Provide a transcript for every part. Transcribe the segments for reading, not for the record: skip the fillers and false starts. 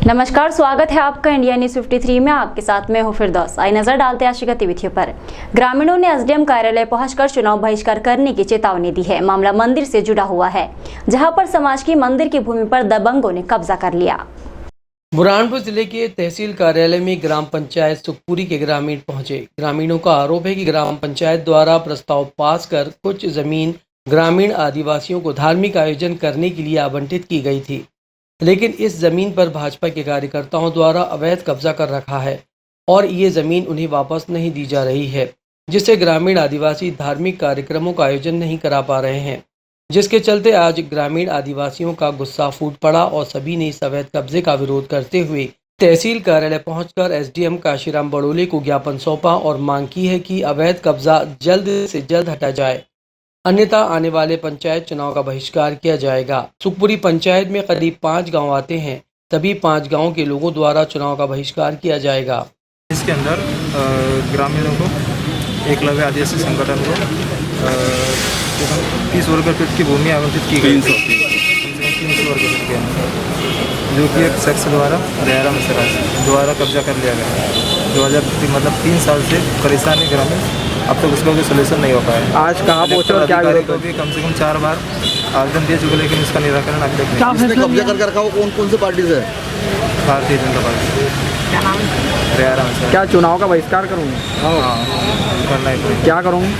नमस्कार, स्वागत है आपका इंडिया न्यूज 53 में। आपके साथ मैं हूं फिरदौस। आई नजर डालते हैं आज की गतिविधियों पर। ग्रामीणों ने एसडीएम कार्यालय पहुंचकर चुनाव बहिष्कार करने की चेतावनी दी है। मामला मंदिर से जुड़ा हुआ है, जहां पर समाज की मंदिर की भूमि पर दबंगों ने कब्जा कर लिया। बुरहानपुर जिले के तहसील कार्यालय में ग्राम पंचायत सुखपुरी के ग्रामीण पहुंचे। ग्रामीणों का आरोप है कि ग्राम पंचायत द्वारा प्रस्ताव पास कर कुछ जमीन ग्रामीण आदिवासियों को धार्मिक आयोजन करने के लिए आवंटित की गई थी, लेकिन इस जमीन पर भाजपा के कार्यकर्ताओं द्वारा अवैध कब्जा कर रखा है और ये जमीन उन्हें वापस नहीं दी जा रही है, जिससे ग्रामीण आदिवासी धार्मिक कार्यक्रमों का आयोजन नहीं करा पा रहे हैं। जिसके चलते आज ग्रामीण आदिवासियों का गुस्सा फूट पड़ा और सभी ने इस अवैध कब्जे का विरोध करते हुए तहसील कार्यालय पहुंचकर एसडीएम काशीराम बड़ोले को ज्ञापन सौंपा और मांग की है कि अवैध कब्जा जल्द से जल्द हटा जाए, अन्यथा आने वाले पंचायत चुनाव का बहिष्कार किया जाएगा। सुखपुरी पंचायत में करीब 5 गांव आते हैं, सभी 5 गांवों के लोगों द्वारा चुनाव का बहिष्कार किया जाएगा। इसके अंदर ग्रामीणों को एकलव्य आदिवासी संगठन को 30 वर्ग फीट की भूमि आवंटित की गई, 300 वर्ग फीट के अंदर, जो कि एक शख्स द्वारा दयाराम मिश्रा द्वारा कब्जा कर लिया गया। 3 साल से परेशानी ग्रामीण, अब तक उसका कोई सोल्यूशन नहीं हो पाया। आज कहाँ पहुँचे और क्या अधिकारी को भी कम से कम 4 बार आवेदन दे चुके, लेकिन इसका निराकरण अभी तक नहीं। इसने कब्जा करके रखा हो कौन सी पार्टी से? भारतीय जनता पार्टी। क्या नाम है? दयाराम मिश्रा। क्या चुनाव का बहिष्कार करूँगी? हाँ, करना ही पड़ेगा। क्या करूँगी?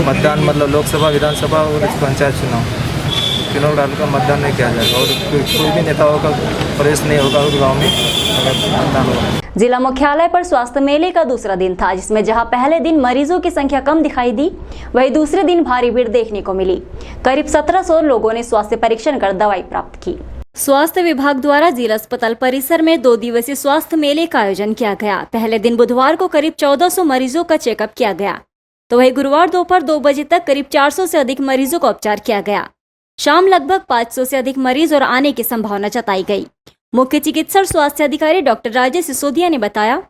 मतदान मतलब लोकसभा, विधानसभा और पंचायत चुनाव डालकर मतदान नहीं किया जाएगा और कोई भी नेता होगा, प्रवेश नहीं होगा उस गाँव में अगर मतदान होगा। जिला मुख्यालय पर स्वास्थ्य मेले का दूसरा दिन था, जिसमें जहां पहले दिन मरीजों की संख्या कम दिखाई दी, वहीं दूसरे दिन भारी भीड़ देखने को मिली। करीब 1700 लोगों ने स्वास्थ्य परीक्षण कर दवाई प्राप्त की। स्वास्थ्य विभाग द्वारा जिला अस्पताल परिसर में 2 दिवसीय स्वास्थ्य मेले का आयोजन किया गया। पहले दिन बुधवार को करीब 1400 मरीजों का चेकअप किया गया, तो वही गुरुवार दोपहर 2 बजे तक करीब 400 से अधिक मरीजों का उपचार किया गया। शाम लगभग 500 से अधिक मरीज और आने की संभावना जताई गई। मुख्य चिकित्सक स्वास्थ्य अधिकारी डॉक्टर राजेश सिसोदिया ने बताया,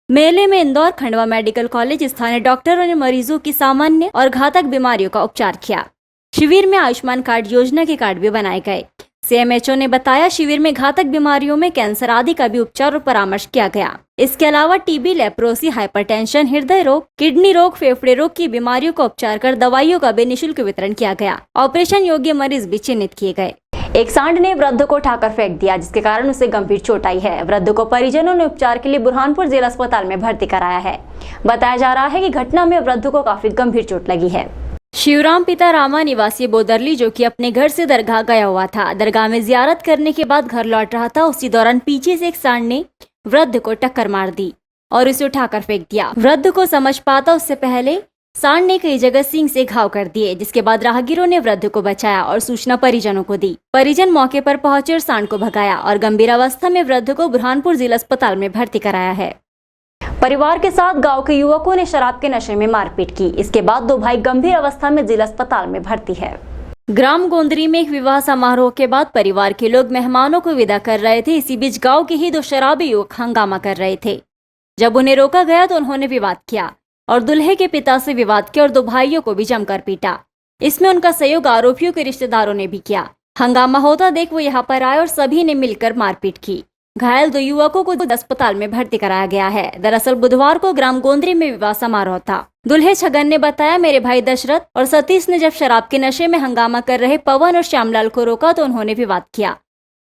मेले में इंदौर खंडवा मेडिकल कॉलेज स्थानीय डॉक्टरों ने मरीजों की सामान्य और घातक बीमारियों का उपचार किया। शिविर में आयुष्मान कार्ड योजना के कार्ड भी बनाए गए। सीएमएचओ ने बताया, शिविर में घातक बीमारियों में कैंसर आदि का भी उपचार और परामर्श किया गया। इसके अलावा टीबी, लेप्रोसी, हाइपरटेंशन, हृदय रोग, किडनी रोग, फेफड़े रोग की बीमारियों का उपचार कर दवाइयों का भी निःशुल्क वितरण किया गया। ऑपरेशन योग्य मरीज भी चिन्हित किए गए। एक सांड ने वृद्ध को उठाकर फेंक दिया, जिसके कारण उसे गंभीर चोट आई है। वृद्ध को परिजनों ने उपचार के लिए बुरहानपुर जिला अस्पताल में भर्ती कराया है। बताया जा रहा है कि घटना में वृद्ध को काफी गंभीर चोट लगी है। शिवराम पिता रामा निवासी बोदरली, जो कि अपने घर से दरगाह गया हुआ था, दरगाह में जियारत करने के बाद घर लौट रहा था। उसी दौरान पीछे से एक सांड ने वृद्ध को टक्कर मार दी और उसे उठाकर फेंक दिया। वृद्ध को समझ पाता उससे पहले सांड ने कई जगह सींग से घाव कर दिए, जिसके बाद राहगीरों ने वृद्ध को बचाया और सूचना परिजनों को दी। परिजन मौके पर पहुंचे और सांड को भगाया और गंभीर अवस्था में वृद्ध को बुरहानपुर जिला अस्पताल में भर्ती कराया है। परिवार के साथ गांव के युवकों ने शराब के नशे में मारपीट की। इसके बाद 2 भाई गंभीर अवस्था में जिला अस्पताल में भर्ती है। ग्राम गोंदरी में एक विवाह समारोह के बाद परिवार के लोग मेहमानों को विदा कर रहे थे। इसी बीच गांव के ही 2 शराबी युवक हंगामा कर रहे थे। जब उन्हें रोका गया तो उन्होंने विवाद किया और दुल्हे के पिता से विवाद किया और 2 भाइयों को भी जमकर पीटा। इसमें उनका सहयोग आरोपियों के रिश्तेदारों ने भी किया। हंगामा होता देख वो यहाँ पर आए और सभी ने मिलकर मारपीट की। घायल 2 युवकों को अस्पताल में भर्ती कराया गया है। दरअसल बुधवार को ग्राम गोंदरी में विवाह समारोह था। दुल्हे छगन ने बताया, मेरे भाई दशरथ और सतीश ने जब शराब के नशे में हंगामा कर रहे पवन और श्यामलाल को रोका तो उन्होंने विवाद किया।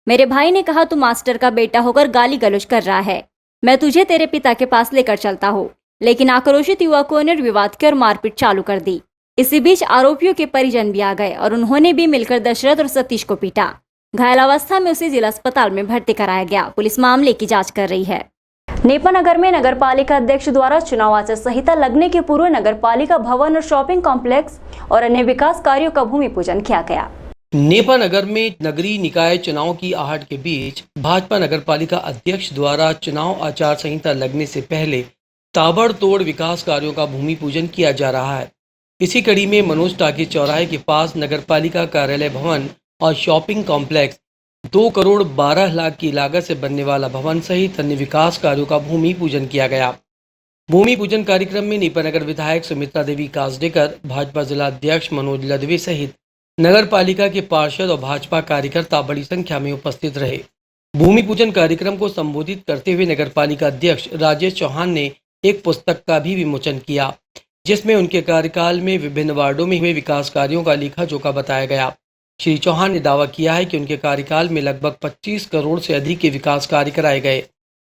मेरे भाई ने कहा, तू मास्टर का बेटा होकर गाली गलौज कर रहा है, मैं तुझे तेरे पिता के पास लेकर चलता हूँ। लेकिन आक्रोशित युवकों ने विवाद किया और मारपीट चालू कर दी। इसी बीच आरोपियों के परिजन भी आ गए और उन्होंने भी मिलकर दशरथ और सतीश को पीटा। घायल अवस्था में उसे जिला अस्पताल में भर्ती कराया गया। पुलिस मामले की जांच कर रही है। नेपानगर में नगरपालिका अध्यक्ष द्वारा चुनाव आचार संहिता लगने के पूर्व नगरपालिका भवन और शॉपिंग कॉम्प्लेक्स और अन्य विकास कार्यों का भूमि पूजन किया गया। नेपानगर में नगरीय निकाय चुनाव की आहट के बीच भाजपा नगरपालिका अध्यक्ष द्वारा चुनाव आचार संहिता लगने से पहले ताबड़तोड़ विकास कार्यों का भूमि पूजन किया जा रहा है। इसी कड़ी में मनोज टाकी चौराहे के पास नगरपालिका कार्यालय भवन और शॉपिंग कॉम्प्लेक्स 2 करोड़ 12 लाख की लागत से बनने वाला भवन सहित अन्य विकास कार्यों का भूमि पूजन किया गया। भूमि पूजन कार्यक्रम में नेपानगर विधायक सुमित्रा देवी कासडेकर, भाजपा जिला अध्यक्ष मनोज लदवे सहित नगर पालिका के पार्षद और भाजपा कार्यकर्ता बड़ी संख्या में उपस्थित रहे। भूमि पूजन कार्यक्रम को संबोधित करते हुए नगरपालिका अध्यक्ष राजेश चौहान ने एक पुस्तक का भी विमोचन किया, जिसमें उनके कार्यकाल में विभिन्न वार्डों में हुए विकास कार्यों का लेखा जोखा बताया गया। श्री चौहान ने दावा किया है कि उनके कार्यकाल में लगभग 25 करोड़ से अधिक के विकास कार्य कराए गए।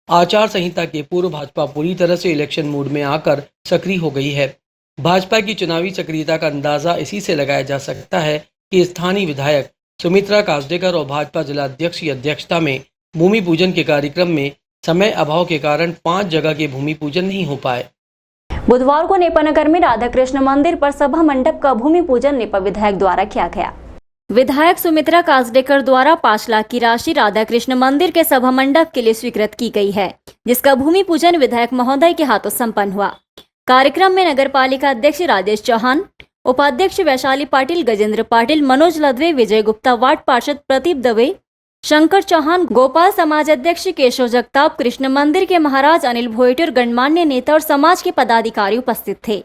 आचार संहिता के पूर्व भाजपा पूरी तरह से इलेक्शन मूड में आकर सक्रिय हो गई है। भाजपा की चुनावी सक्रियता का अंदाजा इसी से लगाया जा सकता है कि स्थानीय विधायक सुमित्रा काजडेकर और भाजपा जिला अध्यक्ष की अध्यक्षता में भूमि पूजन के कार्यक्रम में समय अभाव के कारण 5 जगह के भूमि पूजन नहीं हो पाए। बुधवार को नेपानगर में राधा कृष्ण मंदिर पर सभा मंडप का भूमि पूजन नेपा विधायक द्वारा किया गया। विधायक सुमित्रा काजडेकर द्वारा 5 लाख की राशि राधा कृष्ण मंदिर के सभा मंडप के लिए स्वीकृत की गई है, जिसका भूमि पूजन विधायक महोदय के हाथों संपन्न हुआ। कार्यक्रम में नगरपालिका अध्यक्ष राजेश चौहान, उपाध्यक्ष वैशाली पाटिल, गजेंद्र पाटिल, मनोज लदवे, विजय गुप्ता, वार्ड पार्षद प्रदीप दवे, शंकर चौहान, गोपाल समाज अध्यक्ष केशव जगताप, कृष्ण मंदिर के महाराज अनिल भोईटे और गणमान्य नेता और समाज के पदाधिकारी उपस्थित थे।